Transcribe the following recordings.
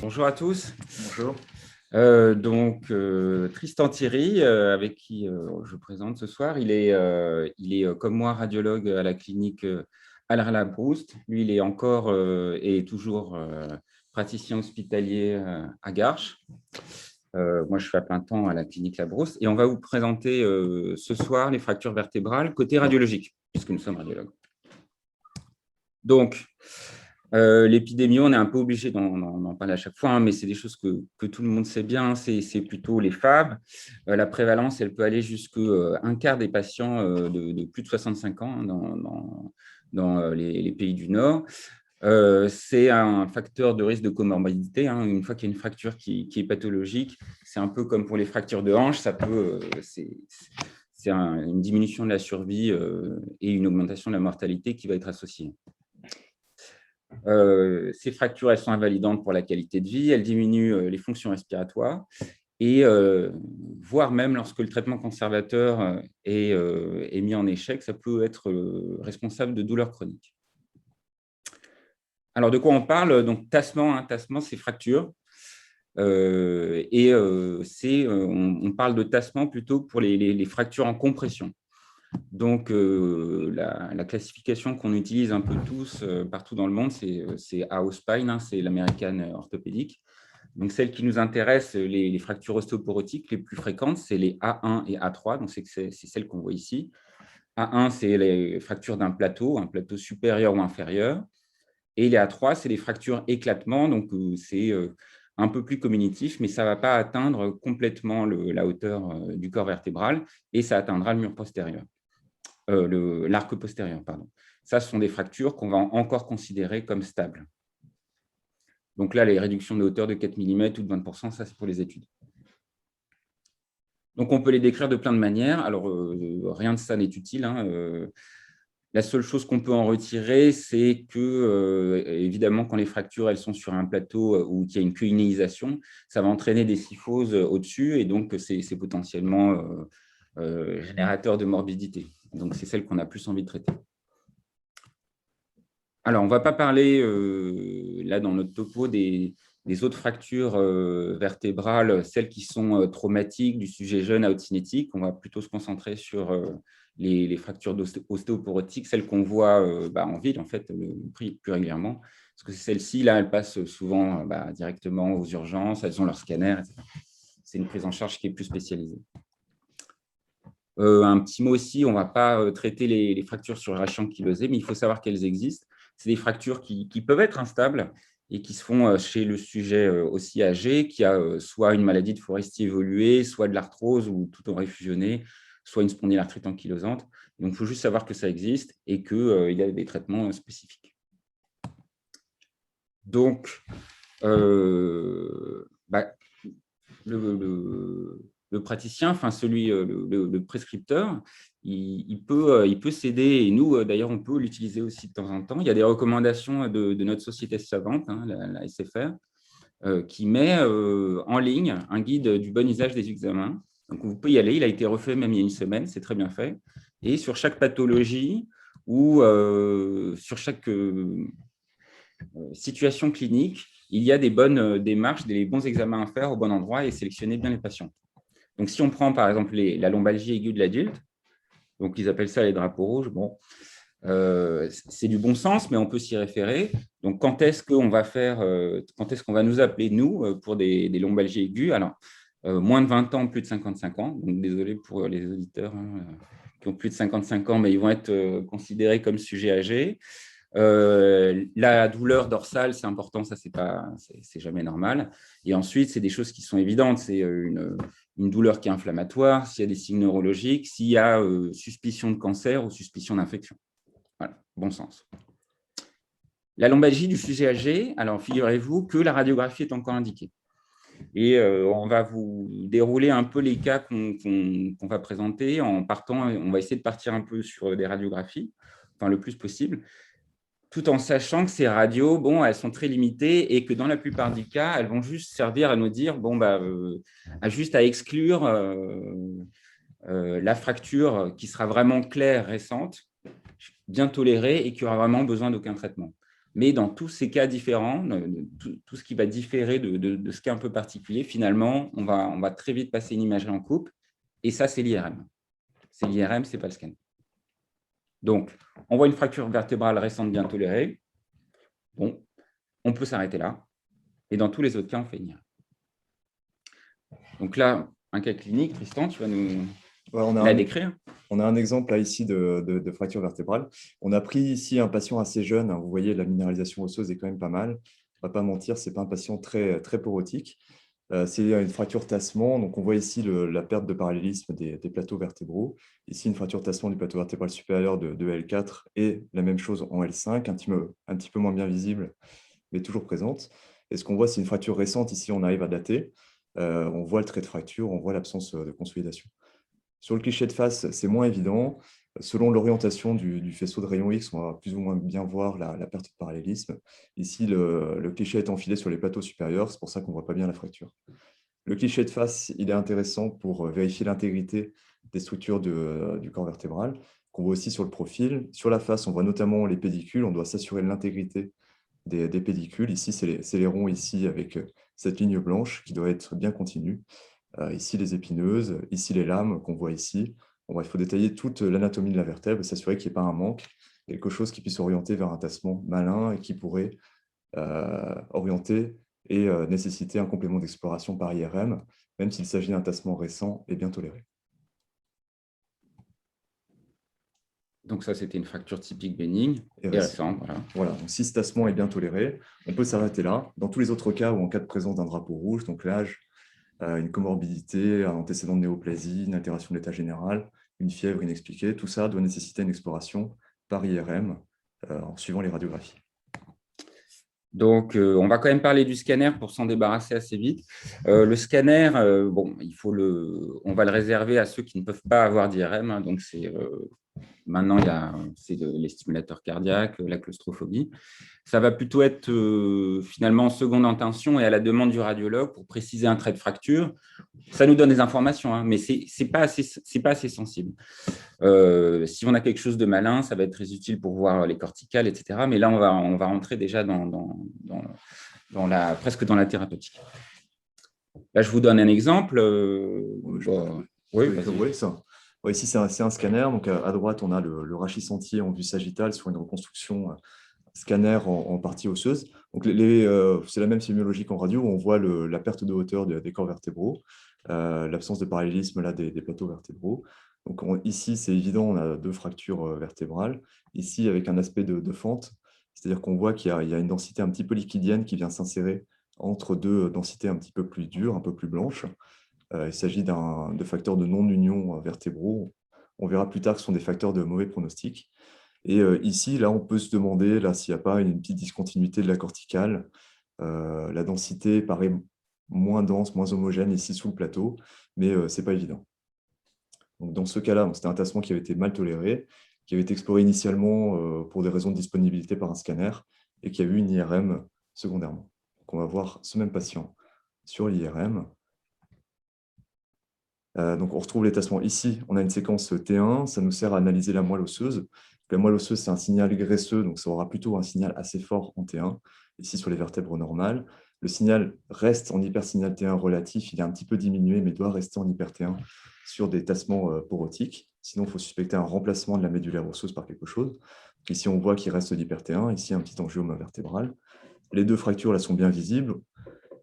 Bonjour à tous. Bonjour. Tristan Thierry, avec qui je présente ce soir, il est comme moi radiologue à la clinique Allar-Labrouste. Lui, il est encore et toujours praticien hospitalier à Garches. Moi, je suis à plein temps à la clinique Labrouste. Et on va vous présenter ce soir les fractures vertébrales côté radiologique, puisque nous sommes radiologues. Donc, l'épidémie, on est un peu obligé d'en parler à chaque fois, hein, mais c'est des choses que tout le monde sait bien, c'est plutôt les FAV. La prévalence, elle peut aller jusqu'à un quart des patients de plus de 65 ans dans les pays du Nord. C'est un facteur de risque de comorbidité. Hein. Une fois qu'il y a une fracture qui est pathologique, c'est un peu comme pour les fractures de hanche, c'est une diminution de la survie et une augmentation de la mortalité qui va être associée. Ces fractures, elles sont invalidantes pour la qualité de vie, elles diminuent les fonctions respiratoires et voire même lorsque le traitement conservateur est mis en échec, ça peut être responsable de douleurs chroniques. Alors, de quoi on parle? Donc, tassement, hein, tassement, c'est fracture. On parle de tassement plutôt pour les fractures en compression. Donc, la classification qu'on utilise un peu tous partout dans le monde, c'est AO Spine, hein, c'est l'américaine orthopédique. Donc, celle qui nous intéresse, les fractures ostéoporotiques les plus fréquentes, c'est les A1 et A3. Donc, c'est celle qu'on voit ici. A1, c'est les fractures d'un plateau, un plateau supérieur ou inférieur. Et les A3, c'est les fractures éclatement. Donc, c'est un peu plus communitif, mais ça ne va pas atteindre complètement la hauteur du corps vertébral et ça atteindra le mur postérieur. L'arc postérieur, pardon. Ça, ce sont des fractures qu'on va encore considérer comme stables. Donc là, les réductions de hauteur de 4 mm ou de 20%, ça, c'est pour les études. Donc, on peut les décrire de plein de manières. Alors, rien de ça n'est utile. Hein. La seule chose qu'on peut en retirer, c'est que, évidemment, quand les fractures elles sont sur un plateau où il y a une cunéisation, ça va entraîner des kyphoses au-dessus et donc c'est potentiellement générateur de morbidité. Donc, c'est celle qu'on a plus envie de traiter. Alors, on ne va pas parler, là, dans notre topo, des autres fractures vertébrales, celles qui sont traumatiques, du sujet jeune à haute cinétique. On va plutôt se concentrer sur les fractures ostéoporotiques, celles qu'on voit en ville, en fait, plus régulièrement. Parce que celles-ci, là, elles passent souvent directement aux urgences, elles ont leur scanner, etc. C'est une prise en charge qui est plus spécialisée. Un petit mot aussi, on ne va pas traiter les fractures sur rachis ankylosé, mais il faut savoir qu'elles existent. C'est des fractures qui peuvent être instables et qui se font chez le sujet aussi âgé, qui a soit une maladie de Forestier évoluée, soit de l'arthrose ou tout aurait fusionné, soit une spondylarthrite ankylosante. Donc, il faut juste savoir que ça existe et qu'il y a des traitements spécifiques. Donc, le praticien, enfin le prescripteur, il peut s'aider, et nous, d'ailleurs, on peut l'utiliser aussi de temps en temps. Il y a des recommandations de notre société savante, hein, la SFR, qui met en ligne un guide du bon usage des examens. Donc, vous pouvez y aller, il a été refait même il y a une semaine, c'est très bien fait. Et sur chaque pathologie ou sur chaque situation clinique, il y a des bonnes démarches, des bons examens à faire au bon endroit et sélectionner bien les patients. Donc, si on prend par exemple la lombalgie aiguë de l'adulte, donc ils appellent ça les drapeaux rouges, bon, c'est du bon sens, mais on peut s'y référer. Donc, quand est-ce qu'on va nous appeler, nous, pour des lombalgies aiguës? Alors, moins de 20 ans, plus de 55 ans. Donc, désolé pour les auditeurs qui ont plus de 55 ans, mais ils vont être considérés comme sujets âgés. La douleur dorsale, c'est important, ça, c'est jamais normal. Et ensuite, c'est des choses qui sont évidentes. C'est une douleur qui est inflammatoire, s'il y a des signes neurologiques, s'il y a suspicion de cancer ou suspicion d'infection. Voilà, bon sens. La lombalgie du sujet âgé, alors figurez-vous que la radiographie est encore indiquée. Et on va vous dérouler un peu les cas qu'on va présenter en partant. On va essayer de partir un peu sur des radiographies, enfin le plus possible, tout en sachant que ces radios, bon, elles sont très limitées et que dans la plupart des cas, elles vont juste servir à nous dire, bon, juste à exclure la fracture qui sera vraiment claire, récente, bien tolérée et qui aura vraiment besoin d'aucun traitement. Mais dans tous ces cas différents, tout ce qui va différer de ce cas un peu particulier, finalement, on va très vite passer une imagerie en coupe. Et ça, c'est l'IRM. C'est l'IRM, ce n'est pas le scan. Donc, on voit une fracture vertébrale récente bien tolérée. Bon, on peut s'arrêter là. Et dans tous les autres cas, on fait une IRM. Donc là, un cas clinique, Tristan, tu vas nous la décrire. On a un exemple là, ici de fracture vertébrale. On a pris ici un patient assez jeune. Vous voyez, la minéralisation osseuse est quand même pas mal. On ne va pas mentir, ce n'est pas un patient très, très porotique. C'est une fracture tassement. Donc, on voit ici la perte de parallélisme des plateaux vertébraux. Ici, une fracture tassement du plateau vertébral supérieur de L4 et la même chose en L5, un petit peu moins bien visible, mais toujours présente. Et ce qu'on voit, c'est une fracture récente. Ici, on arrive à dater. On voit le trait de fracture, on voit l'absence de consolidation. Sur le cliché de face, c'est moins évident. Selon l'orientation du faisceau de rayon X, on va plus ou moins bien voir la perte de parallélisme. Ici, le cliché est enfilé sur les plateaux supérieurs, c'est pour ça qu'on ne voit pas bien la fracture. Le cliché de face, il est intéressant pour vérifier l'intégrité des structures du corps vertébral, qu'on voit aussi sur le profil. Sur la face, on voit notamment les pédicules. On doit s'assurer de l'intégrité des pédicules. Ici, c'est les ronds ici avec cette ligne blanche qui doit être bien continue. Ici, les épineuses, ici, les lames qu'on voit ici. Bon, il faut détailler toute l'anatomie de la vertèbre et s'assurer qu'il n'y ait pas un manque, quelque chose qui puisse orienter vers un tassement malin et qui pourrait orienter et nécessiter un complément d'exploration par IRM, même s'il s'agit d'un tassement récent et bien toléré. Donc ça, c'était une fracture typique bénigne et récente. Voilà. Donc, si ce tassement est bien toléré, on peut s'arrêter là. Dans tous les autres cas, ou en cas de présence d'un drapeau rouge, donc l'âge, une comorbidité, un antécédent de néoplasie, une altération de l'état général, une fièvre inexpliquée, tout ça doit nécessiter une exploration par IRM en suivant les radiographies. Donc, on va quand même parler du scanner pour s'en débarrasser assez vite. Le scanner, bon, on va le réserver à ceux qui ne peuvent pas avoir d'IRM. Hein, donc, maintenant, c'est les stimulateurs cardiaques, la claustrophobie. Ça va plutôt être finalement en seconde intention et à la demande du radiologue pour préciser un trait de fracture. Ça nous donne des informations, hein, mais ce n'est pas assez sensible. Si on a quelque chose de malin, ça va être très utile pour voir les corticales, etc. Mais là, on va rentrer déjà presque dans la thérapeutique. Là, je vous donne un exemple. Oui, ça. Ici, c'est un scanner. Donc, à droite, on a le rachis sentier en vue sagittale sur une reconstruction scanner en partie osseuse. Donc, c'est la même sémiologie qu'en radio où on voit la perte de hauteur des corps vertébraux, l'absence de parallélisme là, des plateaux vertébraux. Donc, ici, c'est évident, on a deux fractures vertébrales. Ici, avec un aspect de fente, c'est-à-dire qu'on voit qu'il y a une densité un petit peu liquidienne qui vient s'insérer entre deux densités un petit peu plus dures, un peu plus blanches. Il s'agit de facteurs de non-union vertébraux. On verra plus tard que ce sont des facteurs de mauvais pronostic. Et ici, là, on peut se demander s'il n'y a pas une petite discontinuité de la corticale. La densité paraît moins dense, moins homogène ici sous le plateau, mais ce n'est pas évident. Donc, dans ce cas-là, c'était un tassement qui avait été mal toléré, qui avait été exploré initialement pour des raisons de disponibilité par un scanner et qui a eu une IRM secondairement. Donc, on va voir ce même patient sur l'IRM. Donc, on retrouve les tassements ici. On a une séquence T1, ça nous sert à analyser la moelle osseuse. La moelle osseuse, c'est un signal graisseux, donc ça aura plutôt un signal assez fort en T1, ici sur les vertèbres normales. Le signal reste en hypersignal T1 relatif, il est un petit peu diminué, mais doit rester en hyper T1 sur des tassements porotiques. Sinon, il faut suspecter un remplacement de la médulaire osseuse par quelque chose. Donc, ici, on voit qu'il reste d'hyper T1, ici, un petit angiome vertébral. Les deux fractures là, sont bien visibles.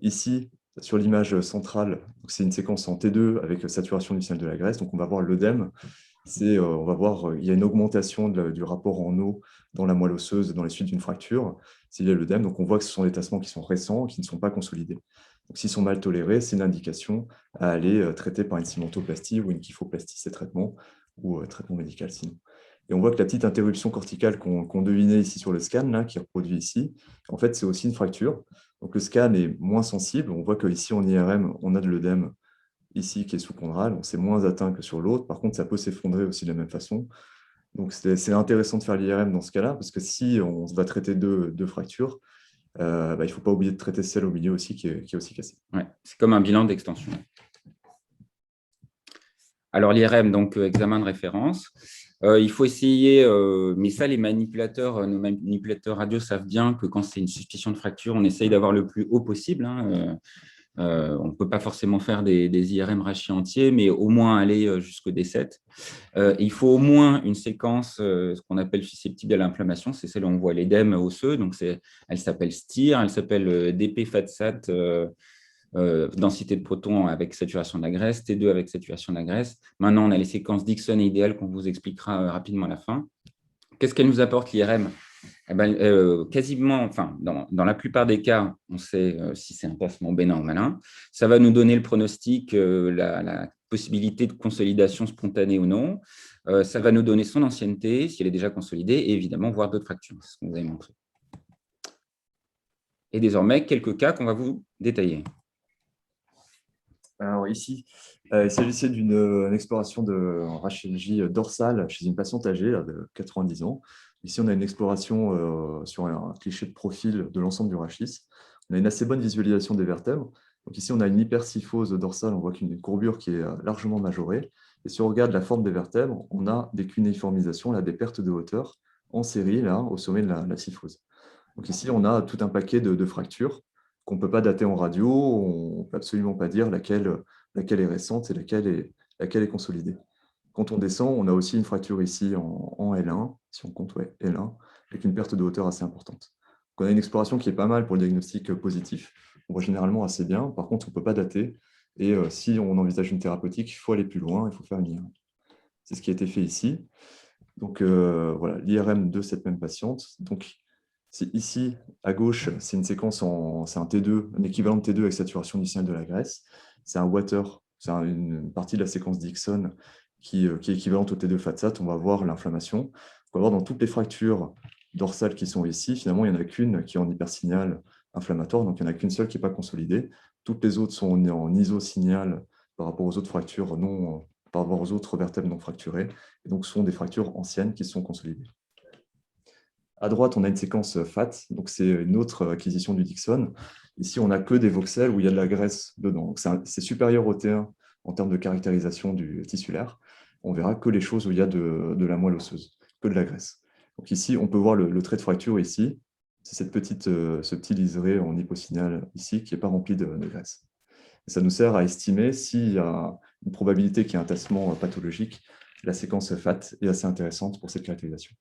Ici, sur l'image centrale, c'est une séquence en T2 avec saturation du signal de la graisse. Donc, on va voir l'œdème. On va voir il y a une augmentation du rapport en eau dans la moelle osseuse dans les suites d'une fracture. C'est lié à l'œdème. Donc, on voit que ce sont des tassements qui sont récents, qui ne sont pas consolidés. Donc, s'ils sont mal tolérés, c'est une indication à aller traiter par une cimentoplastie ou une kyphoplastie, ces traitements, ou traitement médical sinon. Et on voit que la petite interruption corticale qu'on devinait ici sur le scan, là, qui est reproduit ici, en fait, c'est aussi une fracture. Donc, le scan est moins sensible. On voit qu'ici, en IRM, on a de l'œdème ici qui est sous-chondral. C'est moins atteint que sur l'autre. Par contre, ça peut s'effondrer aussi de la même façon. Donc, c'est intéressant de faire l'IRM dans ce cas-là, parce que si on va traiter deux fractures, il ne faut pas oublier de traiter celle au milieu aussi, qui est aussi cassée. Ouais, c'est comme un bilan d'extension. Alors, l'IRM, donc examen de référence. Il faut essayer, mais ça, les manipulateurs, nos manipulateurs radio savent bien que quand c'est une suspicion de fracture, on essaye d'avoir le plus haut possible, hein. On ne peut pas forcément faire des IRM rachis entiers, mais au moins aller jusqu'au D7. Il faut au moins une séquence, ce qu'on appelle susceptible à l'inflammation, c'est celle où on voit l'édème osseux. Donc, elle s'appelle STIR, elle s'appelle DP-FATSAT, densité de protons avec saturation de la graisse, T2 avec saturation de la graisse. Maintenant, on a les séquences Dixon et idéales qu'on vous expliquera rapidement à la fin. Qu'est-ce qu'elle nous apporte, l'IRM? Eh ben, quasiment, enfin, dans la plupart des cas, on sait si c'est un tassement bénin ou malin. Ça va nous donner le pronostic, la possibilité de consolidation spontanée ou non. Ça va nous donner son ancienneté, si elle est déjà consolidée, et évidemment, voir d'autres fractures, c'est ce qu'on vous avait montré. Et désormais, quelques cas qu'on va vous détailler. Alors ici, il s'agissait d'une exploration de rachologie dorsale chez une patiente âgée là, de 90 ans. Ici, on a une exploration sur un cliché de profil de l'ensemble du rachis. On a une assez bonne visualisation des vertèbres. Donc ici, on a une hypercyphose dorsale, on voit qu'une courbure qui est largement majorée. Et si on regarde la forme des vertèbres, on a des cunéiformisations, là, des pertes de hauteur en série là, au sommet de la cyphose. Donc ici, on a tout un paquet de fractures qu'on ne peut pas dater en radio, on ne peut absolument pas dire laquelle est récente et laquelle est consolidée. Quand on descend, on a aussi une fracture ici en L1, si on compte L1, avec une perte de hauteur assez importante. Donc on a une exploration qui est pas mal pour le diagnostic positif. On voit généralement assez bien. Par contre, on ne peut pas dater. Et si on envisage une thérapeutique, il faut aller plus loin, il faut faire une IRM. C'est ce qui a été fait ici. Donc voilà, l'IRM de cette même patiente. Donc ici, à gauche, c'est une séquence, c'est un T2, un équivalent de T2 avec saturation du signal de la graisse. C'est un water, c'est une partie de la séquence Dixon qui est équivalente au T2 FATSAT. On va voir l'inflammation. On va voir dans toutes les fractures dorsales qui sont ici, finalement, il n'y en a qu'une qui est en hypersignal inflammatoire, donc il n'y en a qu'une seule qui n'est pas consolidée. Toutes les autres sont en isosignal par rapport aux autres fractures par rapport aux autres vertèbres non fracturées, et donc ce sont des fractures anciennes qui sont consolidées. À droite, on a une séquence FAT, donc c'est une autre acquisition du Dixon. Ici, on n'a que des voxels où il y a de la graisse dedans. C'est supérieur au T1 en termes de caractérisation du tissulaire. On verra que les choses où il y a de la moelle osseuse, que de la graisse. Donc ici, on peut voir le trait de fracture ici. C'est ce petit liseré en hyposignal ici qui n'est pas rempli de graisse. Et ça nous sert à estimer s'il y a une probabilité qu'il y ait un tassement pathologique. La séquence FAT est assez intéressante pour cette caractérisation.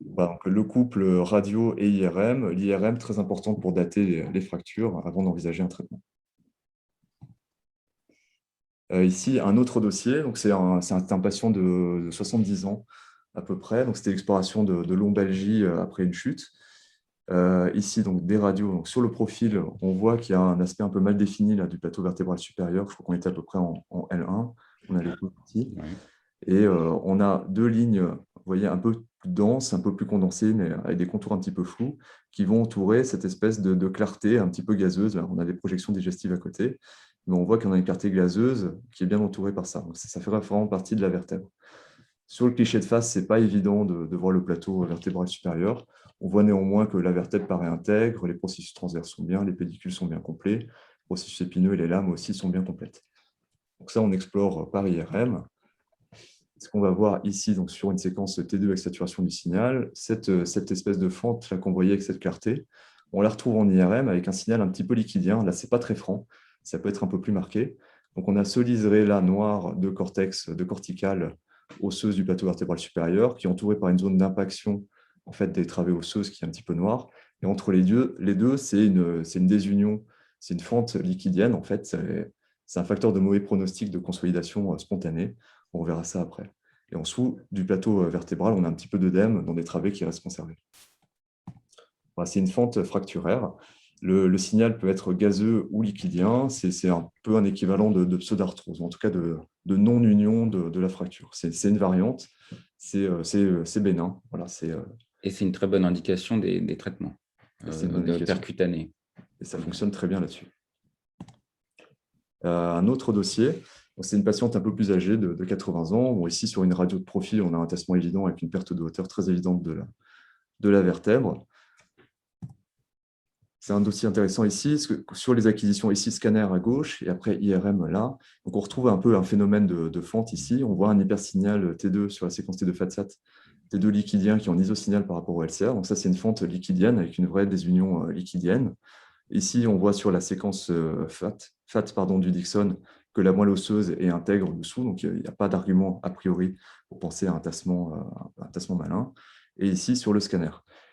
Voilà, donc le couple radio et IRM, l'IRM très important pour dater les fractures avant d'envisager un traitement. Ici, un autre dossier, c'est un patient de 70 ans à peu près, donc c'était l'exploration de lombalgie après une chute. Ici, donc, des radios. Donc, sur le profil, on voit qu'il y a un aspect un peu mal défini là, du plateau vertébral supérieur. Je crois qu'on était à peu près en L1. On a les deux parties. Et on a deux lignes, vous voyez, un peu plus denses, un peu plus condensées, mais avec des contours un petit peu flous, qui vont entourer cette espèce de clarté un petit peu gazeuse. Là, on a des projections digestives à côté, mais on voit qu'on a une clarté glaceuse qui est bien entourée par ça. Donc, ça fait vraiment partie de la vertèbre. Sur le cliché de face, ce n'est pas évident de voir le plateau vertébral supérieur. On voit néanmoins que la vertèbre paraît intègre, les processus transverses sont bien, les pédicules sont bien complets, les processus épineux et les lames aussi sont bien complètes. Donc ça, on explore par IRM. Ce qu'on va voir ici, donc sur une séquence T2 avec saturation du signal, cette espèce de fente qu'on voyait avec cette clarté, on la retrouve en IRM avec un signal un petit peu liquidien. Là, ce n'est pas très franc, ça peut être un peu plus marqué. Donc on a ce liseré là noir de cortex, de corticale osseuse du plateau vertébral supérieur, qui est entouré par une zone d'impaction en fait, des travées osseuses qui est un petit peu noire. Et entre les deux c'est une désunion, c'est une fente liquidienne. En fait, c'est un facteur de mauvais pronostic de consolidation spontanée. On verra ça après. Et en dessous du plateau vertébral, on a un petit peu d'œdème dans des travées qui restent conservées. Voilà, c'est une fente fracturaire. Le signal peut être gazeux ou liquidien. C'est un peu un équivalent de pseudarthrose, en tout cas de non-union de la fracture. C'est une variante, c'est bénin. Voilà, et c'est une très bonne indication des traitements percutanés. Et ça fonctionne très bien là-dessus. Un autre dossier, c'est une patiente un peu plus âgée, de 80 ans. Bon, ici, sur une radio de profil, on a un tassement évident avec une perte de hauteur très évidente de la vertèbre. c'est un dossier intéressant ici, parce que sur les acquisitions, ici, scanner à gauche, et après IRM là. Donc, on retrouve un peu un phénomène de fente ici. On voit un hypersignal T2 sur la séquence T2 FATSAT, T2 liquidien qui est en isosignal par rapport au LCR. Donc, ça, c'est une fente liquidienne avec une vraie désunion liquidienne. Ici, on voit sur la séquence FAT pardon, du Dixon que la moelle osseuse est intègre dessous. Donc, il n'y a pas d'argument a priori pour penser à un tassement malin. Et ici, sur le scanner.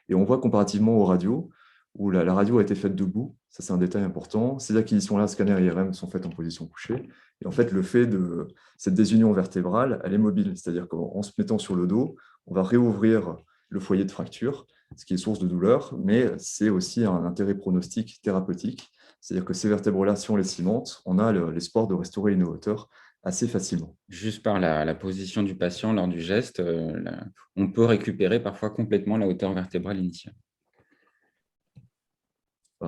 Et on voit comparativement aux radios, où la radio a été faite debout, ça c'est un détail important. Ces acquisitions-là, scanner et IRM, sont faites en position couchée. Et en fait, le fait de cette désunion vertébrale, elle est mobile. C'est-à-dire qu'en se mettant sur le dos, on va réouvrir le foyer de fracture, ce qui est source de douleur, mais c'est aussi un intérêt pronostique thérapeutique. C'est-à-dire que ces vertèbres-là, si on les cimente, on a l'espoir de restaurer une hauteur assez facilement. Juste par la position du patient lors du geste, on peut récupérer parfois complètement la hauteur vertébrale initiale.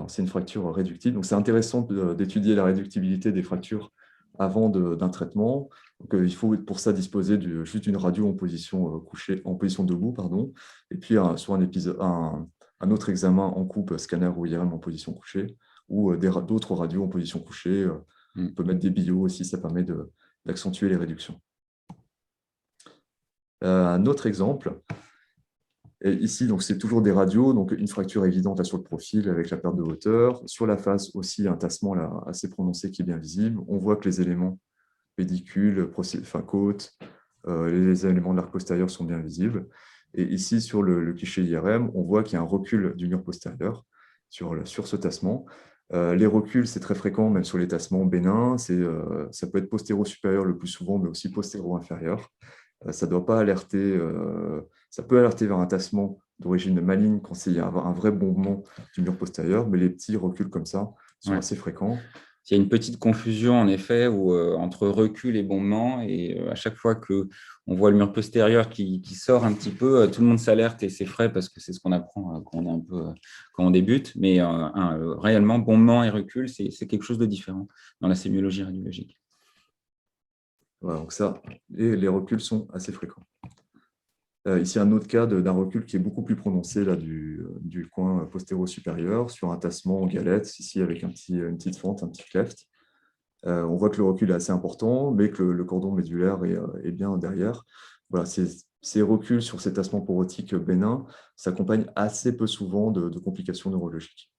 C'est une fracture réductible. Donc, c'est intéressant d'étudier la réductibilité des fractures avant d'un traitement. Donc, il faut pour ça disposer juste d'une radio en position couchée, en position debout, pardon, et puis soit un autre examen en coupe, scanner ou IRM en position couchée, ou d'autres radios en position couchée. On peut mettre des bios aussi, ça permet d'accentuer les réductions. Un autre exemple. Et ici, c'est toujours des radios, donc une fracture évidente là, sur le profil avec la perte de hauteur. Sur la face aussi, un tassement là, assez prononcé qui est bien visible. On voit que les éléments pédicule, côte, les éléments de l'arc postérieur sont bien visibles. Et ici, sur le cliché IRM, on voit qu'il y a un recul du mur postérieur sur ce tassement. Les reculs, c'est très fréquent, même sur les tassements bénins. Ça peut être postéro-supérieur le plus souvent, mais aussi postéro-inférieur. Ça doit pas alerter, ça peut alerter vers un tassement d'origine maligne quand il y a un vrai bombement du mur postérieur, mais les petits reculs comme ça sont assez fréquents. Il y a une petite confusion, en effet, entre recul et bombement. Et à chaque fois qu'on voit le mur postérieur qui sort un petit peu, tout le monde s'alerte et c'est frais parce que c'est ce qu'on apprend quand on débute. Mais réellement, bombement et recul, c'est quelque chose de différent dans la sémiologie radiologique. Voilà, donc ça, les reculs sont assez fréquents. Ici, un autre cas d'un recul qui est beaucoup plus prononcé là, du coin postéro-supérieur sur un tassement en galette, ici avec une petite fente, un petit cleft. On voit que le recul est assez important, mais que le cordon médulaire est bien derrière. Voilà, ces reculs sur ces tassements porotiques bénins s'accompagnent assez peu souvent de complications neurologiques.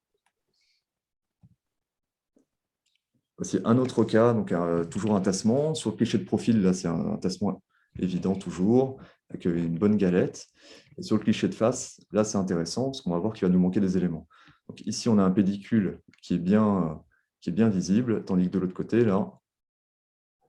Voici un autre cas, donc toujours un tassement. Sur le cliché de profil, là, c'est un tassement évident toujours, avec une bonne galette. Et sur le cliché de face, là, c'est intéressant, parce qu'on va voir qu'il va nous manquer des éléments. Donc, ici, on a un pédicule qui est bien visible, tandis que de l'autre côté, là,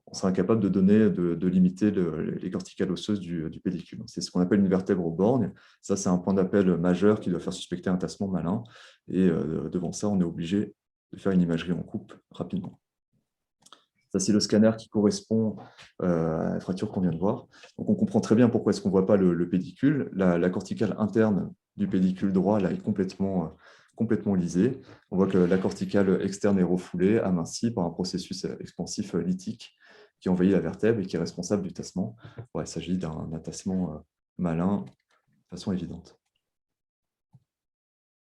on sera incapable de limiter les corticales osseuses du pédicule. C'est ce qu'on appelle une vertèbre borgne. Ça, c'est un point d'appel majeur qui doit faire suspecter un tassement malin. Et devant ça, on est obligé de faire une imagerie en coupe rapidement. Ça, c'est le scanner qui correspond à la fracture qu'on vient de voir. Donc, on comprend très bien pourquoi est-ce qu'on ne voit pas le pédicule. La corticale interne du pédicule droit là, est complètement lisée. On voit que la corticale externe est refoulée, amincie par un processus expansif lytique qui envahit la vertèbre et qui est responsable du tassement. Ouais, il s'agit d'un tassement malin de façon évidente.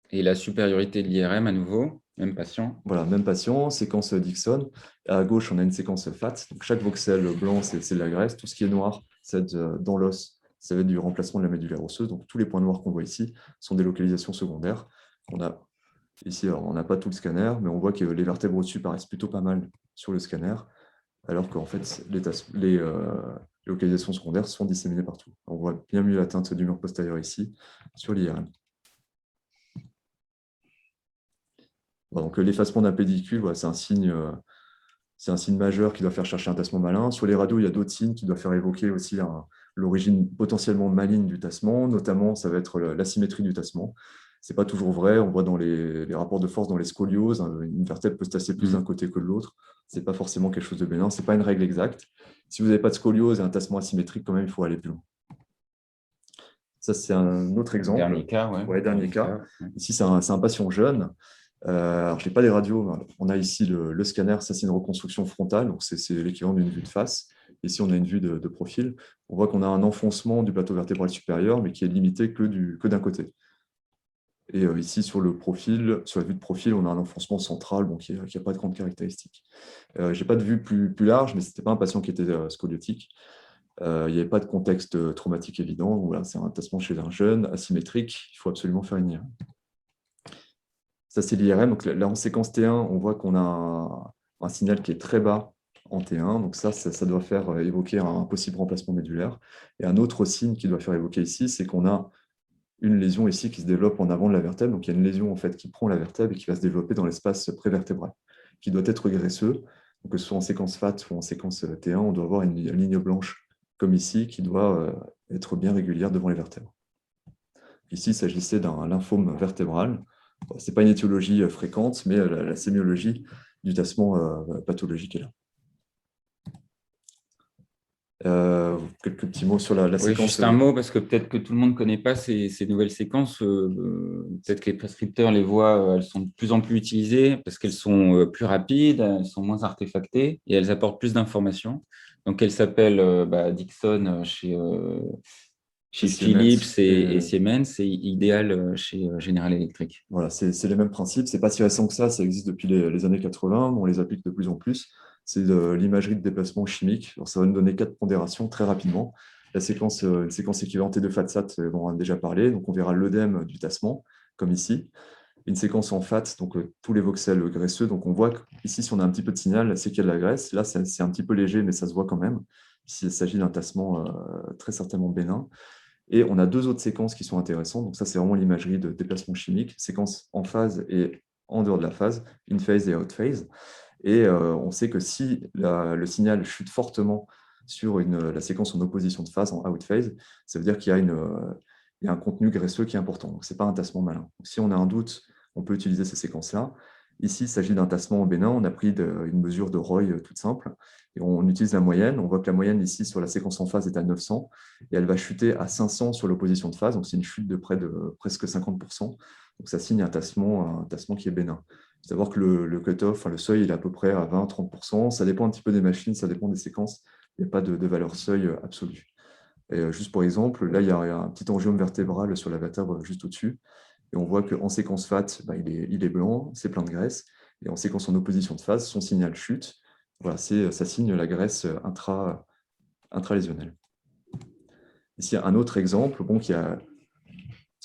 Et la supériorité de l'IRM, à nouveau, même patient. Voilà, même patient, séquence Dixon. À gauche, on a une séquence FAT. Donc, chaque voxel blanc, c'est de la graisse. Tout ce qui est noir, c'est dans l'os, ça va être du remplacement de la médulaire osseuse. Donc, tous les points noirs qu'on voit ici sont des localisations secondaires. Ici, on n'a pas tout le scanner, mais on voit que les vertèbres au-dessus paraissent plutôt pas mal sur le scanner, alors qu'en fait, les localisations secondaires sont disséminées partout. On voit bien mieux la teinte du mur postérieur ici, sur l'IRM. Donc, l'effacement d'un pédicule, c'est un signe majeur qui doit faire chercher un tassement malin. Sur les radios, il y a d'autres signes qui doivent faire évoquer aussi l'origine potentiellement maligne du tassement, notamment, ça va être l'asymétrie du tassement. Ce n'est pas toujours vrai. On voit dans les rapports de force, dans les scolioses, une vertèbre peut se tasser plus d'un côté que de l'autre. Ce n'est pas forcément quelque chose de bénin. Ce n'est pas une règle exacte. Si vous n'avez pas de scoliose et un tassement asymétrique, quand même, il faut aller plus loin. Ça, c'est un autre exemple. Dernier cas, dernier cas. Ici, c'est un patient jeune. Alors, je n'ai pas les radios. On a ici le scanner. Ça, c'est une reconstruction frontale. Donc, c'est l'équivalent d'une vue de face. Ici, on a une vue de profil. On voit qu'on a un enfoncement du plateau vertébral supérieur, mais qui est limité que d'un côté. Et ici, sur le profil, sur la vue de profil, on a un enfoncement central qui n'a pas de grandes caractéristiques. Je n'ai pas de vue plus large, mais ce n'était pas un patient qui était scoliotique. Il n'y avait pas de contexte traumatique évident. Voilà, c'est un tassement chez un jeune, asymétrique. Il faut absolument faire une IRM. Ça, c'est l'IRM. Donc là, en séquence T1, on voit qu'on a un signal qui est très bas en T1. Donc ça doit faire évoquer un possible remplacement médulaire. Et un autre signe qui doit faire évoquer ici, c'est qu'on a une lésion ici qui se développe en avant de la vertèbre. Donc il y a une lésion en fait, qui prend la vertèbre et qui va se développer dans l'espace prévertébral, qui doit être graisseux. Donc, que ce soit en séquence FAT ou en séquence T1, on doit avoir une ligne blanche comme ici, qui doit être bien régulière devant les vertèbres. Ici, il s'agissait d'un lymphome vertébral. Ce n'est pas une étiologie fréquente, mais la sémiologie du tassement pathologique est là. Quelques petits mots sur la séquence. Juste un mot, parce que peut-être que tout le monde ne connaît pas ces nouvelles séquences. Peut-être que les prescripteurs les voient, elles sont de plus en plus utilisées parce qu'elles sont plus rapides, elles sont moins artefactées et elles apportent plus d'informations. Donc, elles s'appellent Dixon chez Philips et Siemens, et Ideal chez General Electric. Voilà, c'est les mêmes principes. Ce n'est pas si récent que ça existe depuis les années 80, on les applique de plus en plus. C'est de l'imagerie de déplacement chimique. Alors, ça va nous donner 4 pondérations très rapidement. Une séquence équivalente de FAT-SAT, dont on a déjà parlé. Donc, on verra l'œdème du tassement, comme ici. Une séquence en FAT, donc tous les voxels graisseux. Donc, on voit qu'ici, si on a un petit peu de signal, c'est qu'il y a de la graisse. Là, c'est un petit peu léger, mais ça se voit quand même. Ici, il s'agit d'un tassement très certainement bénin. Et on a 2 autres séquences qui sont intéressantes. Donc ça, c'est vraiment l'imagerie de déplacement chimique, séquence en phase et en dehors de la phase, in phase et out phase. Et on sait que si le signal chute fortement sur la séquence en opposition de phase, en out phase, ça veut dire qu'il y a un contenu graisseux qui est important. Donc, ce n'est pas un tassement malin. Donc, si on a un doute, on peut utiliser ces séquences-là. Ici, il s'agit d'un tassement en bénin. On a pris une mesure de Roy toute simple. Et on utilise la moyenne. On voit que la moyenne ici sur la séquence en phase est à 900 et elle va chuter à 500 sur l'opposition de phase. Donc, c'est une chute de près de presque 50%. Donc, ça signe un tassement qui est bénin. Il faut savoir que le cut-off, le seuil, il est à peu près à 20-30%. Ça dépend un petit peu des machines, ça dépend des séquences. Il n'y a pas de valeur seuil absolue. Et juste pour exemple, là, il y a un petit angiome vertébral sur la vertèbre juste au-dessus. Et on voit qu'en séquence FAT, il est blanc, c'est plein de graisse. Et en séquence en opposition de phase, son signal chute. Voilà, ça signe la graisse intralésionnelle. Ici, un autre exemple qui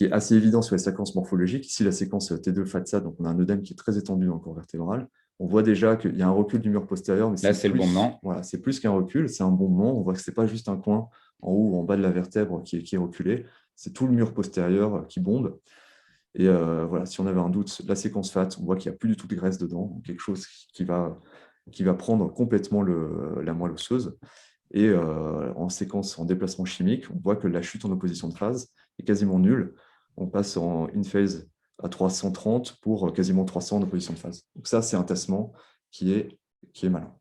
est assez évident sur les séquences morphologiques. Ici, la séquence T2 FATSA, donc on a un œdème qui est très étendu dans le corps vertébral. On voit déjà qu'il y a un recul du mur postérieur. Mais là, c'est le bombement. Voilà, c'est plus qu'un recul, c'est un bombement. On voit que ce n'est pas juste un coin en haut ou en bas de la vertèbre qui est reculé. C'est tout le mur postérieur qui bombe. Et voilà, si on avait un doute, la séquence FAT, on voit qu'il n'y a plus du tout de graisse dedans, quelque chose qui va prendre complètement la moelle osseuse. Et en séquence, en déplacement chimique, on voit que la chute en opposition de phase est quasiment nulle. On passe en in phase à 330 pour quasiment 300 en opposition de phase. Donc ça, c'est un tassement qui est malin.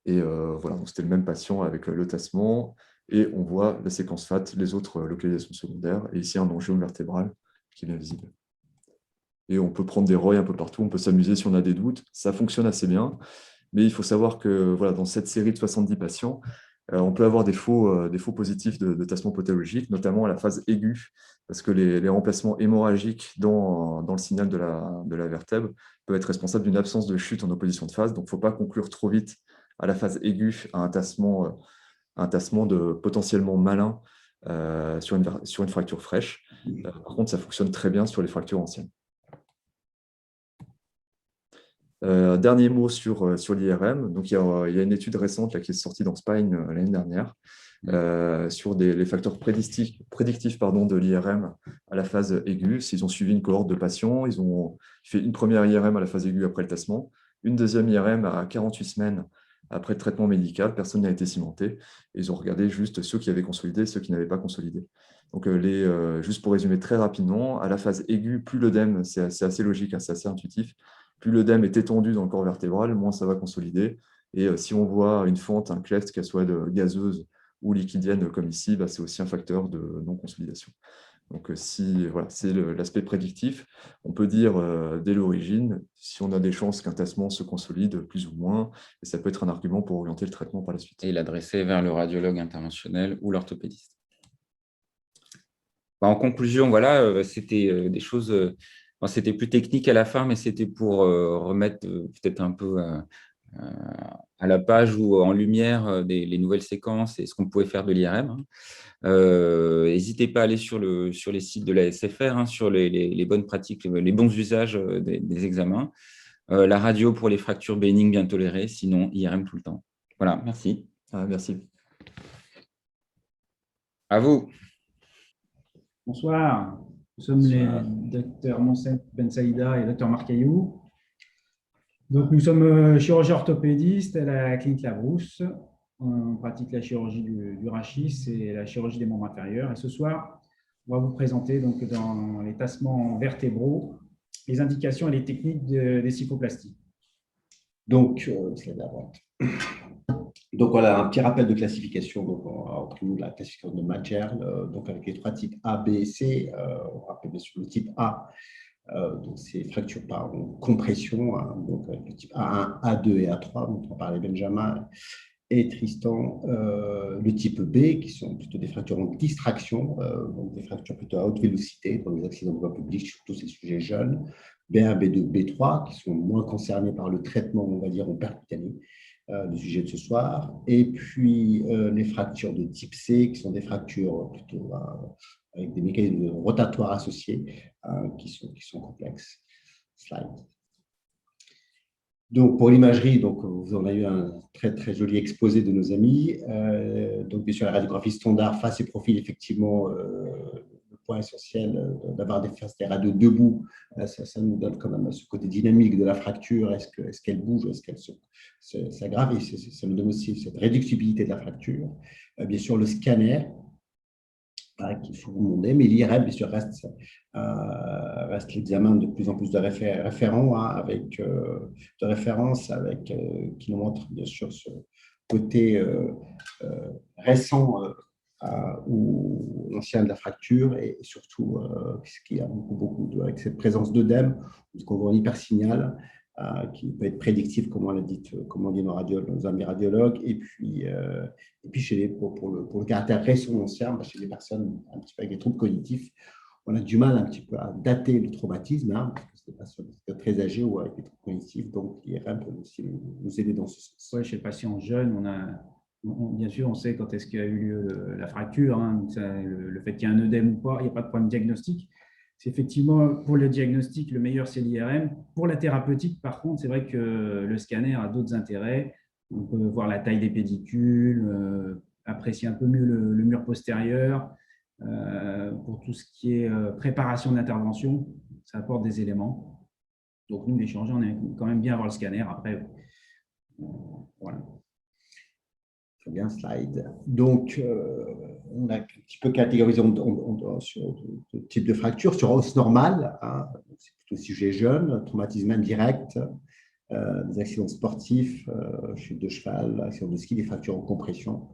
Et voilà, c'était le même patient avec le tassement. Et on voit la séquence FAT, les autres localisations secondaires, et ici un angiome vertébral qui est bien visible. Et on peut prendre des ROI un peu partout, on peut s'amuser si on a des doutes. Ça fonctionne assez bien, mais il faut savoir que voilà, dans cette série de 70 patients, on peut avoir des faux positifs de tassement pathologique, notamment à la phase aiguë, parce que les remplacements hémorragiques dans le signal de la vertèbre peuvent être responsables d'une absence de chute en opposition de phase. Donc, il ne faut pas conclure trop vite à la phase aiguë à un tassement de potentiellement malin sur une fracture fraîche. Par contre, ça fonctionne très bien sur les fractures anciennes. Dernier mot sur l'IRM. Donc, il y a une étude récente là, qui est sortie dans Spine l'année dernière sur les facteurs prédictifs de l'IRM à la phase aiguë. Ils ont suivi une cohorte de patients. Ils ont fait une première IRM à la phase aiguë après le tassement, une deuxième IRM à 48 semaines après le traitement médical. Personne n'a été cimenté. Et ils ont regardé juste ceux qui avaient consolidé, ceux qui n'avaient pas consolidé. Donc, juste pour résumer très rapidement, à la phase aiguë, plus l'œdème, c'est assez logique, c'est assez intuitif, plus l'œdème est étendu dans le corps vertébral, moins ça va consolider. Et si on voit une fente, un cleft, qu'elle soit gazeuse ou liquidienne comme ici, c'est aussi un facteur de non-consolidation. Donc, voilà, c'est l'aspect prédictif. On peut dire dès l'origine, si on a des chances qu'un tassement se consolide plus ou moins, et ça peut être un argument pour orienter le traitement par la suite. Et l'adresser vers le radiologue interventionnel ou l'orthopédiste. En conclusion, voilà, c'était des choses, c'était plus technique à la fin, mais c'était pour remettre peut-être un peu euh, à la page ou en lumière les nouvelles séquences et ce qu'on pouvait faire de l'IRM. Hein. N'hésitez pas à aller sur les sites de la SFR, hein, sur les bonnes pratiques, les bons usages des examens. La radio pour les fractures bénignes bien tolérées, sinon IRM tout le temps. Voilà, merci. Ah, merci. À vous. Bonsoir, nous sommes les docteurs Monsef Ben Saïda et docteur Marc Caillou. Donc, nous sommes chirurgiens orthopédistes à la clinique Labrousse. On pratique la chirurgie du rachis et la chirurgie des membres inférieurs. Et ce soir, on va vous présenter donc, dans les tassements vertébraux les indications et les techniques des cycloplasties. Donc, slide à droite. Donc, voilà, un petit rappel de classification. Donc, entre nous, la classification de Majerle, donc avec les 3 types A, B et C. On rappelle bien sûr le type A, donc c'est fracture par compression, hein, donc le type A1, A2 et A3, dont on parlait Benjamin et Tristan. Le type B, qui sont plutôt des fractures en distraction, donc des fractures plutôt à haute vélocité dans les accidents de voie publique, surtout ces sujets jeunes. B1, B2, B3, qui sont moins concernés par le traitement, on va dire, en percutané, le sujet de ce soir. Et puis, les fractures de type C, qui sont des fractures plutôt avec des mécanismes rotatoires associés, qui sont complexes. Slide. Donc, pour l'imagerie, donc, vous en avez eu un très, très joli exposé de nos amis. Donc, bien sûr, la radiographie standard, face et profil, effectivement, le point essentiel d'avoir des radios debout, ça nous donne quand même ce côté dynamique de la fracture. Est-ce qu'elle bouge, est-ce qu'elle s'aggrave? Et ça nous donne aussi cette réductibilité de la fracture. Bien sûr, le scanner, qu'il faut vous demander, mais l'IRM, bien sûr, reste l'examen de plus en plus de référents, hein, avec, de références qui nous montrent, bien sûr, ce côté récent ou ancien de la fracture, et surtout, puisqu'il y a beaucoup avec cette présence d'œdème, qu'on voit un hypersignal, qui peut être prédictif, comme on l'a dit, nos amis radiologues, et puis pour le caractère récent ancien, chez les personnes un petit peu avec des troubles cognitifs, on a du mal un petit peu à dater le traumatisme, hein, parce que c'est des personnes très âgées ou avec des troubles cognitifs, donc l'IRM peut aussi nous aider dans ce sens. Ouais, chez le patient jeune, bien sûr, on sait quand est-ce qu'il y a eu lieu la fracture, hein, donc le fait qu'il y ait un œdème ou pas, il n'y a pas de problème diagnostique. C'est effectivement, pour le diagnostic, le meilleur, c'est l'IRM. Pour la thérapeutique, par contre, c'est vrai que le scanner a d'autres intérêts. On peut voir la taille des pédicules, apprécier un peu mieux le mur postérieur. Pour tout ce qui est préparation d'intervention, ça apporte des éléments. Donc, nous, les chirurgiens, on aime quand même bien avoir le scanner. Après, voilà. Très bien, slide. Donc, on a un petit peu catégorisé sur le type de fracture. Sur os normal, hein, c'est plutôt sujet jeune, traumatisme indirect, des accidents sportifs, chute de cheval, accident de ski, des fractures en compression.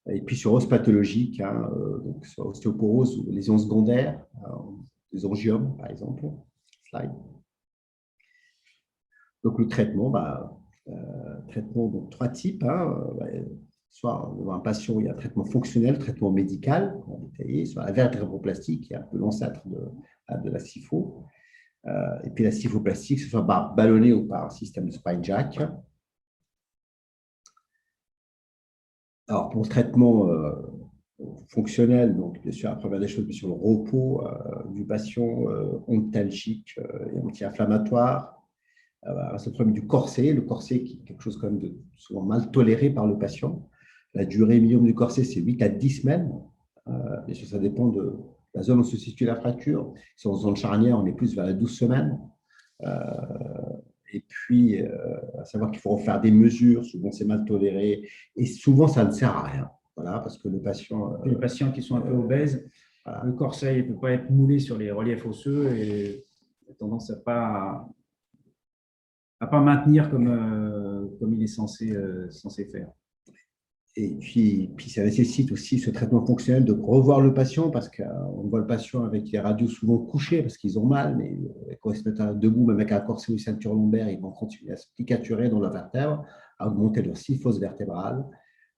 Et puis sur os pathologique, hein, donc sur ostéoporose ou lésions secondaires, des angiomes, par exemple. Slide. Donc, le traitement, traitement, donc 3 types. Hein, soit dans un patient, il y a un traitement fonctionnel, traitement médical, on va détailler, soit la vertébroplastie, qui est un peu l'ancêtre de la SIFO. Et puis la SIFOplastie, que ce soit ballonné ou par un système de spine jack. Alors, pour le traitement fonctionnel, donc bien sûr, la première des choses, bien sûr, le repos du patient ontalgique et anti-inflammatoire. C'est le problème du corset. Le corset qui est quelque chose quand même de souvent mal toléré par le patient. La durée minimum du corset, c'est 8 à 10 semaines. Bien sûr, ça dépend de la zone où se situe la fracture. Si on est en zone charnière, on est plus vers les 12 semaines. Et puis, à savoir qu'il faut refaire des mesures. Souvent, c'est mal toléré. Et souvent, ça ne sert à rien. Voilà, parce que le patient… les patients qui sont un peu obèses, voilà, le corset ne peut pas être moulé sur les reliefs osseux et a tendance à pas maintenir comme il est censé faire. Et puis, ça nécessite aussi ce traitement fonctionnel de revoir le patient parce qu'on voit le patient avec les radios souvent couchés parce qu'ils ont mal, mais quand ils se mettent debout, même avec un corset ou une ceinture lombaire, ils vont continuer à se plicaturer dans la vertèbre, à augmenter leur syphose vertébrale.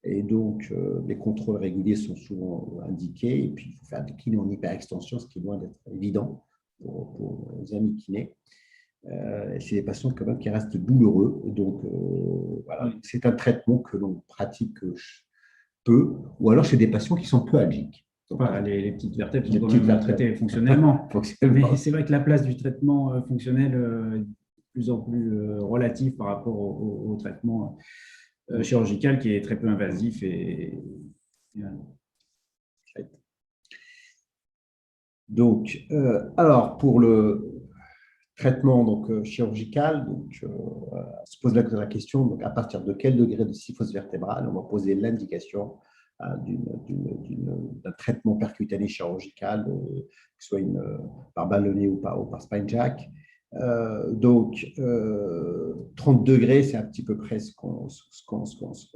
Et donc, les contrôles réguliers sont souvent indiqués. Et puis, il faut faire des kinés en hyperextension, ce qui est loin d'être évident pour les amis kinés. C'est des patients quand même qui restent douloureux. Donc, voilà, c'est un traitement que l'on pratique peu, ou alors chez des patients qui sont peu algiques. Donc, Voilà, les petites vertèbres sont les quand petites même vertèbres. traitées fonctionnellement. Fonctionnellement. Mais c'est vrai que la place du traitement fonctionnel est de plus en plus relative par rapport au traitement chirurgical qui est très peu invasif. Voilà. Donc, alors, pour le traitement donc, chirurgical, donc, se pose la question donc, à partir de quel degré de syphose vertébrale on va poser l'indication d'un traitement percutané chirurgical, que ce soit par ballonnet ou par spine jack. Donc, 30 degrés, c'est un petit peu près ce qu'on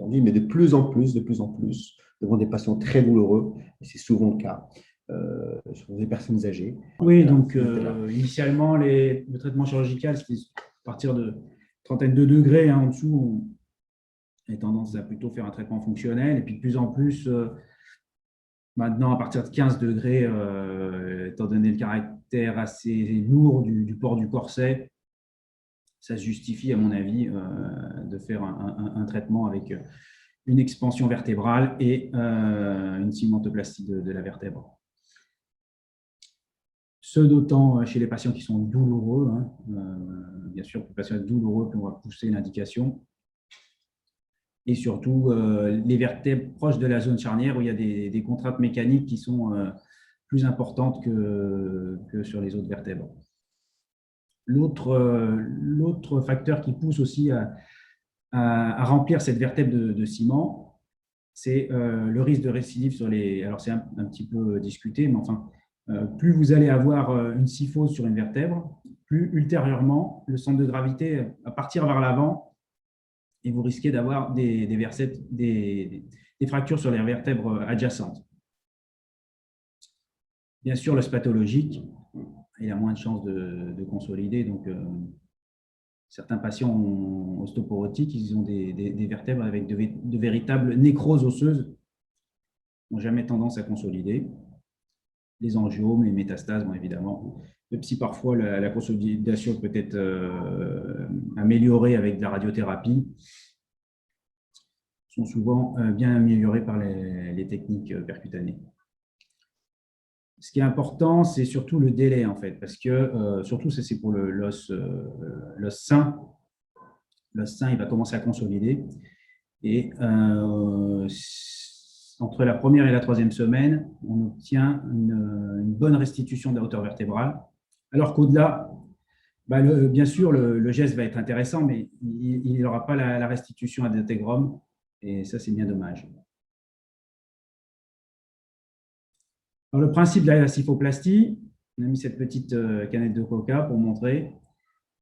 dit, mais de plus en plus, devant des patients très douloureux, et c'est souvent le cas, sur des personnes âgées. Oui, donc initialement, le traitement chirurgical, c'était à partir de trentaine de degrés. En dessous, on a tendance à plutôt faire un traitement fonctionnel. Et puis de plus en plus, maintenant, à partir de 15 degrés, étant donné le caractère assez lourd du port du corset, ça se justifie, à mon avis, de faire un traitement avec une expansion vertébrale et une cimentoplastie de la vertèbre. Ce d'autant chez les patients qui sont douloureux. Bien sûr, pour les patients douloureux, on va pousser l'indication. Et surtout, les vertèbres proches de la zone charnière où il y a des contraintes mécaniques qui sont plus importantes que sur les autres vertèbres. L'autre facteur qui pousse aussi à remplir cette vertèbre de ciment, c'est le risque de récidive sur les… Alors, c'est un petit peu discuté, mais enfin, plus vous allez avoir une syphose sur une vertèbre, plus ultérieurement, le centre de gravité va partir vers l'avant et vous risquez d'avoir des fractures sur les vertèbres adjacentes. Bien sûr, l'os pathologique, il a moins de chances de consolider. Donc, certains patients ostéoporotiques, ils ont des vertèbres avec de véritables nécroses osseuses, n'ont jamais tendance à consolider. Les angiomes, les métastases, bon, évidemment. Même si parfois la consolidation peut être améliorée avec de la radiothérapie, sont souvent bien améliorées par les techniques percutanées. Ce qui est important, c'est surtout le délai, en fait, parce que, surtout, c'est pour l'os sain. L'os sain, il va commencer à consolider. Et entre la première et la troisième semaine, on obtient une bonne restitution de la hauteur vertébrale. Alors qu'au-delà, bien sûr, le geste va être intéressant, mais il n'aura pas la restitution ad intégrum. Et ça, c'est bien dommage. Alors, le principe de la syphoplastie, on a mis cette petite canette de coca pour montrer.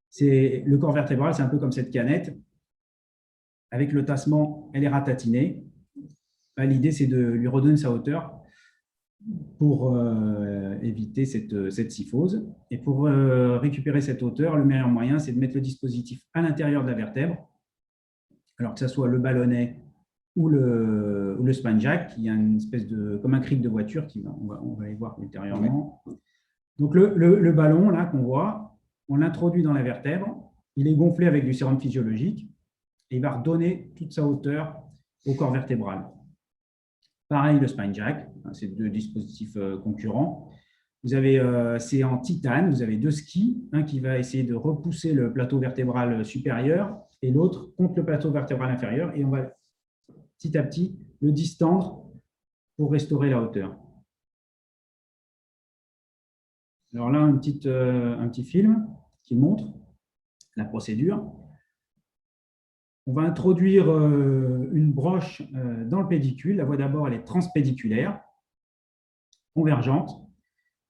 C'est le corps vertébral, c'est un peu comme cette canette. Avec le tassement, elle est ratatinée. L'idée, c'est de lui redonner sa hauteur pour éviter cette syphose. Et pour récupérer cette hauteur, le meilleur moyen, c'est de mettre le dispositif à l'intérieur de la vertèbre, alors que ce soit le ballonnet ou le spine jack, qui a une espèce comme un cric de voiture, on va les voir ultérieurement. Oui. Donc, le ballon, là, qu'on voit, on l'introduit dans la vertèbre, il est gonflé avec du sérum physiologique, et il va redonner toute sa hauteur au corps vertébral. Pareil, le spine jack, c'est deux dispositifs concurrents. C'est en titane, vous avez deux skis, un qui va essayer de repousser le plateau vertébral supérieur et l'autre contre le plateau vertébral inférieur, et on va petit à petit le distendre pour restaurer la hauteur. Alors là, un petit film qui montre la procédure. On va introduire une broche dans le pédicule. La voie d'abord, elle est transpédiculaire, convergente,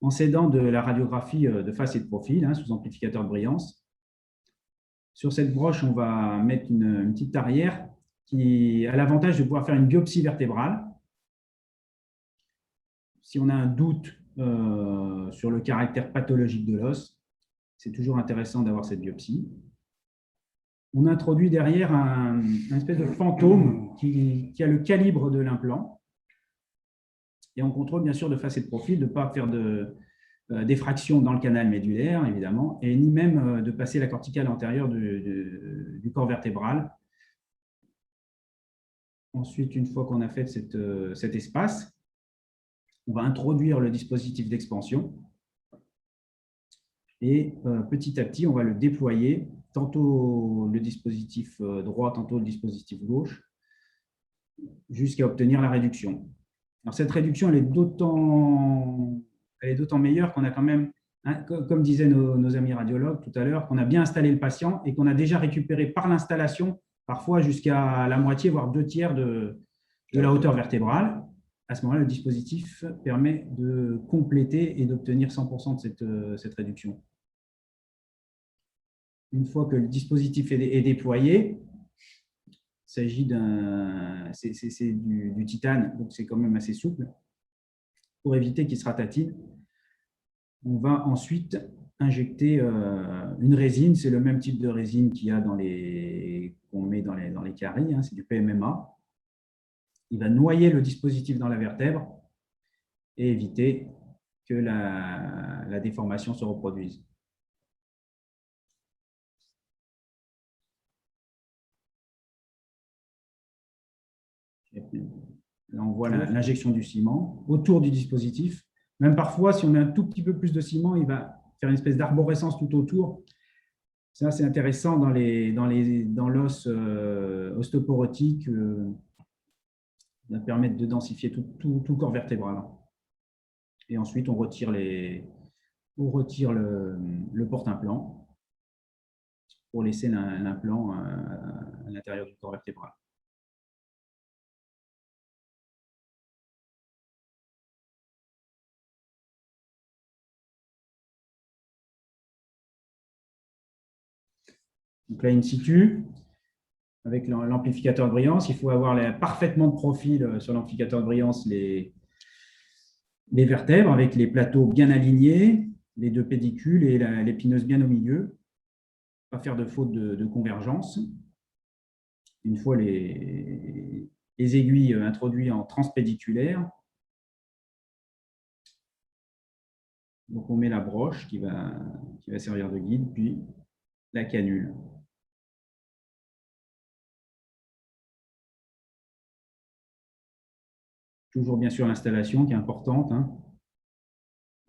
en s'aidant de la radiographie de face et de profil, sous amplificateur de brillance. Sur cette broche, on va mettre une petite arrière qui a l'avantage de pouvoir faire une biopsie vertébrale. Si on a un doute sur le caractère pathologique de l'os, c'est toujours intéressant d'avoir cette biopsie. on introduit derrière un espèce de fantôme qui a le calibre de l'implant. Et on contrôle bien sûr de face et de profil, de ne pas faire d'effraction dans le canal médulaire, évidemment, et ni même de passer la corticale antérieure du corps vertébral. Ensuite, une fois qu'on a fait cet espace, on va introduire le dispositif d'expansion et petit à petit, on va le déployer, tantôt le dispositif droit, tantôt le dispositif gauche, jusqu'à obtenir la réduction. Alors, cette réduction, elle est d'autant meilleure qu'on a quand même, hein, comme disaient nos amis radiologues tout à l'heure, qu'on a bien installé le patient et qu'on a déjà récupéré par l'installation, parfois jusqu'à la moitié, voire 2/3 de la hauteur vertébrale. À ce moment-là, le dispositif permet de compléter et d'obtenir 100% de cette réduction. Une fois que le dispositif est déployé, il s'agit c'est du titane, donc c'est quand même assez souple. Pour éviter qu'il se ratatine, on va ensuite injecter une résine. C'est le même type de résine qu'il y a qu'on met dans les caries, hein, c'est du PMMA. Il va noyer le dispositif dans la vertèbre et éviter que la déformation se reproduise. Là, on voit l'injection du ciment autour du dispositif. Même parfois, si on met un tout petit peu plus de ciment, il va faire une espèce d'arborescence tout autour. Ça, c'est intéressant dans l'os ostéoporotique. Ça va permettre de densifier tout le corps vertébral. Et ensuite, on retire le porte-implant pour laisser l'implant à l'intérieur du corps vertébral. Donc là, in situ, avec l'amplificateur de brillance, il faut avoir parfaitement de profil sur l'amplificateur de brillance les vertèbres avec les plateaux bien alignés, les deux pédicules et l'épineuse bien au milieu. Pas faire de faute de convergence. Une fois les aiguilles introduites en transpédiculaire, donc on met la broche qui va servir de guide, puis la canule. Toujours bien sûr l'installation qui est importante, hein,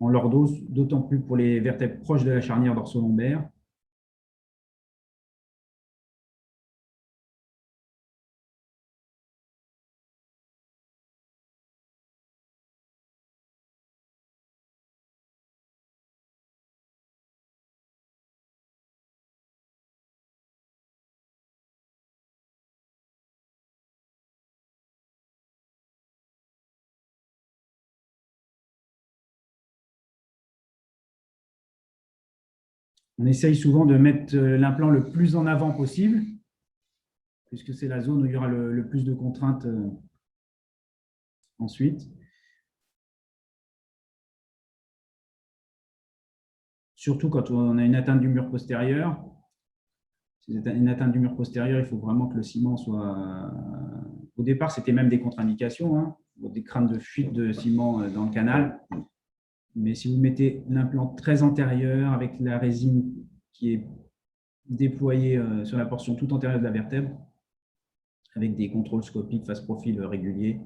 en lordose, d'autant plus pour les vertèbres proches de la charnière dorso-lombaire. On essaye souvent de mettre l'implant le plus en avant possible, puisque c'est la zone où il y aura le plus de contraintes ensuite. Surtout quand on a une atteinte du mur postérieur. Si c'est une atteinte du mur postérieur, il faut vraiment que le ciment soit… Au départ, c'était même des contre-indications, hein, des craintes de fuite de ciment dans le canal. Mais si vous mettez l'implant très antérieur avec la résine qui est déployée sur la portion tout antérieure de la vertèbre, avec des contrôles scopiques face profil réguliers,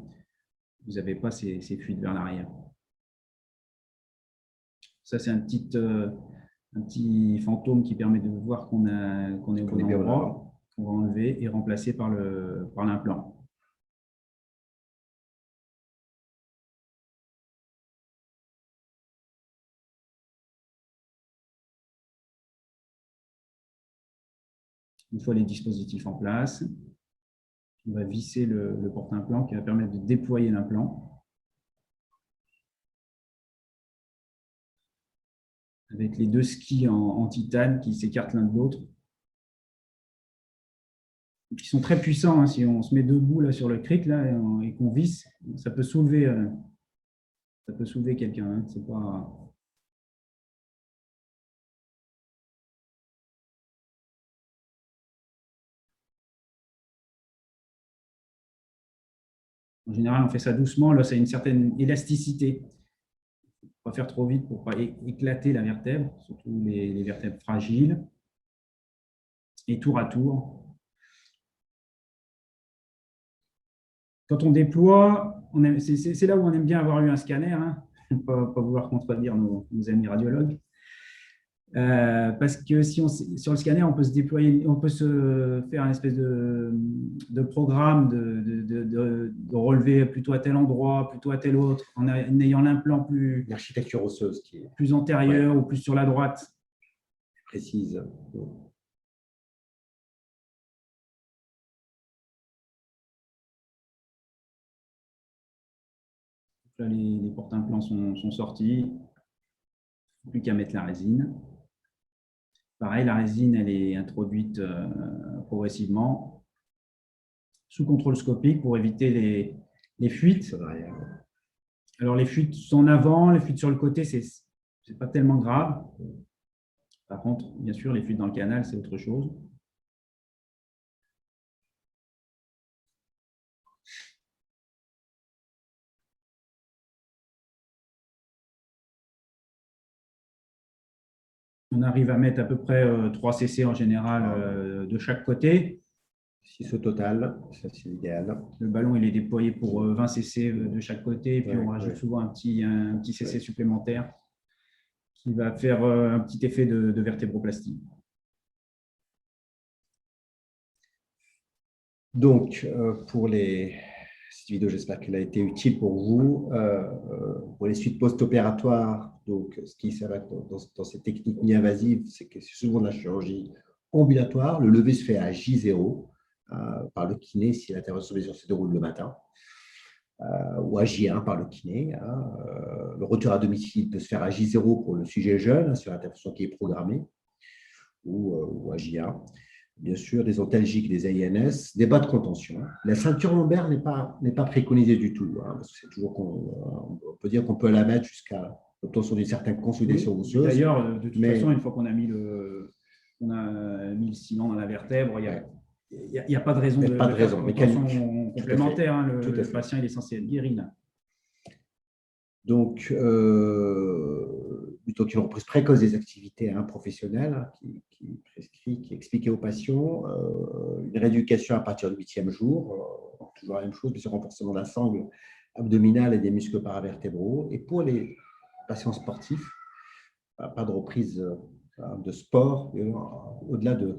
vous n'avez pas ces fuites vers l'arrière. Ça, c'est un petit fantôme qui permet de voir qu'on est au bon endroit, qu'on va enlever et remplacer par l'implant. Une fois les dispositifs en place, on va visser le porte-implant qui va permettre de déployer l'implant avec les deux skis en titane qui s'écartent l'un de l'autre, qui sont très puissants. Hein. Si on se met debout là, sur le cric là, et qu'on visse, ça peut soulever quelqu'un. Hein. C'est pas… En général, on fait ça doucement. Là, ça a une certaine élasticité. Il ne faut pas faire trop vite pour ne pas éclater la vertèbre, surtout les vertèbres fragiles. Et tour à tour. Quand on déploie, c'est là où on aime bien avoir eu un scanner, hein, pas vouloir contredire nos amis radiologues. Parce que sur le scanner, on peut se déployer, on peut se faire une espèce de programme de relever plutôt à tel endroit, plutôt à tel autre, en ayant l'implant Une architecture osseuse qui est plus antérieure ou plus sur la droite. précise. Là, les porte-implants sont sortis. Plus qu'à mettre la résine. Pareil, la résine, elle est introduite progressivement sous contrôle scopique pour éviter les fuites. Alors, les fuites sont en avant, les fuites sur le côté, ce n'est pas tellement grave. Par contre, bien sûr, les fuites dans le canal, c'est autre chose. On arrive à mettre à peu près 3 cc en général de chaque côté. 6 au total, ça c'est idéal. Le ballon, il est déployé pour 20 cc de chaque côté, et puis on rajoute souvent un petit cc supplémentaire qui va faire un petit effet de vertébroplastie. Donc, pour cette vidéo, j'espère qu'elle a été utile pour vous. Pour les suites post-opératoires, donc, ce qui s'avère dans ces techniques mi-invasives, c'est que c'est souvent de la chirurgie ambulatoire. Le lever se fait à J0 par le kiné si l'intervention se déroule le matin, ou à J1 par le kiné. Le retour à domicile peut se faire à J0 pour le sujet jeune, sur l'intervention qui est programmée, ou à J1. Bien sûr, des antalgiques, des AINS, des bas de contention. La ceinture lombaire n'est pas préconisée du tout, parce que c'est toujours on peut dire qu'on peut la mettre jusqu'à l'obtention d'une certaine consolidation osseuse. D'ailleurs, de toute façon, une fois qu'on a mis le ciment dans la vertèbre, il n'y a pas de raison de faire une contention complémentaire. Hein, le patient il est censé être guéri là. Donc, plutôt qu'une reprise précoce des activités professionnelles qui expliquait aux patients une rééducation à partir du 8e jour, toujours la même chose, mais ce renforcement de la sangle abdominale et des muscles paravertébraux. Et pour les patients sportifs, pas de reprise de sport au-delà du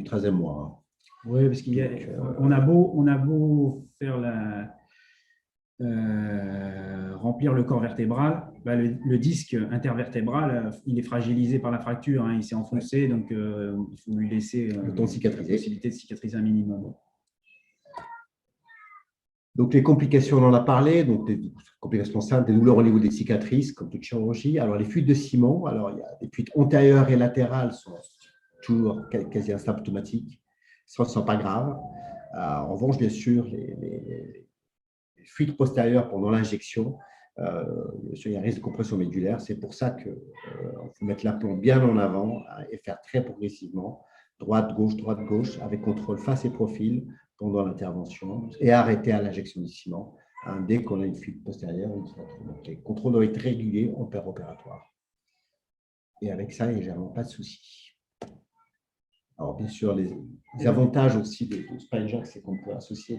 13e mois. Oui, parce qu'on a beau faire remplir le corps vertébral, le disque intervertébral, il est fragilisé par la fracture, il s'est enfoncé, donc il faut lui laisser le temps de cicatriser. La possibilité de cicatriser un minimum. Donc, les complications, on en a parlé, donc des complications simples, des douleurs au niveau des cicatrices, comme toute chirurgie. Alors, les fuites de ciment, alors il y a des fuites antérieures et latérales sont toujours quasi asymptomatiques, ce ne sont pas graves. En revanche, bien sûr, les fuites postérieures pendant l'injection, il y a un risque de compression médulaire. C'est pour ça qu'il faut mettre l'implant bien en avant et faire très progressivement, droite-gauche, avec contrôle face et profil pendant l'intervention et arrêter à l'injection du ciment dès qu'on a une fuite postérieure. Donc, les contrôles doivent être réguliers en opératoire. Et avec ça, il n'y a généralement pas de souci. Alors, bien sûr, les avantages aussi de SpineJack, c'est qu'on peut associer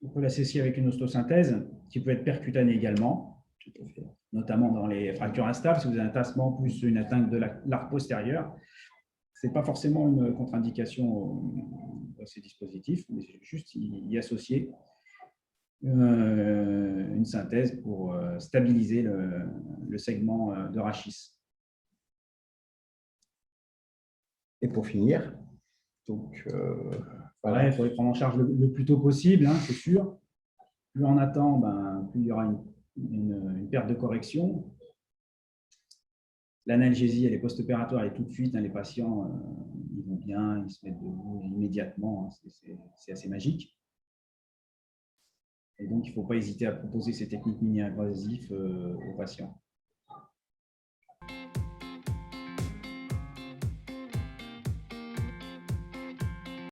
On peut l'associer avec une ostosynthèse qui peut être percutanée également, notamment dans les fractures instables. Si vous avez un tassement plus une atteinte de l'arc postérieur, ce n'est pas forcément une contre-indication à ces dispositifs, mais juste y associer une synthèse pour stabiliser le segment de rachis. Et pour finir, donc, voilà, il faut les prendre en charge le plus tôt possible, c'est sûr. Plus on attend, plus il y aura une perte de correction. L'analgésie, elle est post-opératoire et tout de suite, les patients, ils vont bien, ils se mettent debout immédiatement, c'est assez magique. Et donc, il ne faut pas hésiter à proposer ces techniques mini-invasives aux patients.